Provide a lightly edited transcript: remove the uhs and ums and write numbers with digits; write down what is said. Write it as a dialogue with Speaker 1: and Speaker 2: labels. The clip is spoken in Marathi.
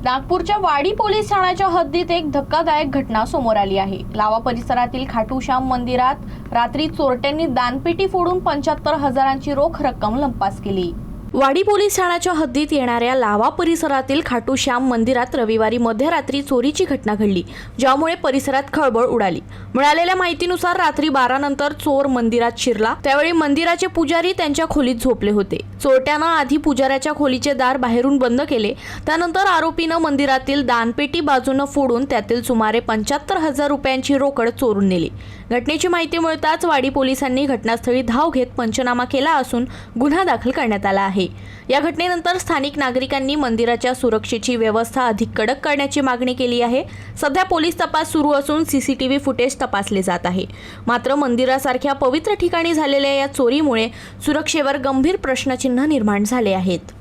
Speaker 1: नागपूरच्या वाडी पोलीस ठाण्याच्या हद्दीत एक धक्कादायक घटना समोर आली आहे। लावा परिसरातील खाटूश्याम मंदिरात रात्री चोरट्यांनी दानपेटी फोडून 75,000ची रोख रक्कम लंपास केली। वाडी पोलीस ठाण्याच्या हद्दीत येणाऱ्या लावा परिसरातील खाटूश्याम मंदिरात रविवारी मध्यरात्री चोरीची घटना घडली, ज्यामुळे परिसरात खळबळ उडाली। मिळालेल्या माहितीनुसार रात्री 12 नंतर चोर मंदिरात शिरला। त्यावेळी मंदिराचे पुजारी त्यांच्या खोलीत झोपले होते। चोरट्यानं आधी पुजाऱ्याच्या खोलीचे दार बाहेरून बंद केले, त्यानंतर आरोपीनं मंदिरातील दानपेटी बाजूने फोडून त्यातील सुमारे 75,000 रुपयांची रोकड चोरून नेली। घटनेची माहिती मिळताच वाडी पोलिसांनी घटनास्थळी धाव घेत पंचनामा केला असून गुन्हा दाखल करण्यात आला आहे। या घटनेनंतर स्थानिक नागरिकांनी मंदिराच्या सुरक्षेची व्यवस्था अधिक कडक करण्याची मागणी केली आहे। सध्या पोलीस तपास सुरू असून सीसीटीव्ही फुटेज तपासले जात आहे। मात्र मंदिरासारख्या पवित्र ठिकाणी झालेल्या या चोरीमुळे सुरक्षेवर गंभीर प्रश्नचिन्ह निर्माण झाले आहेत।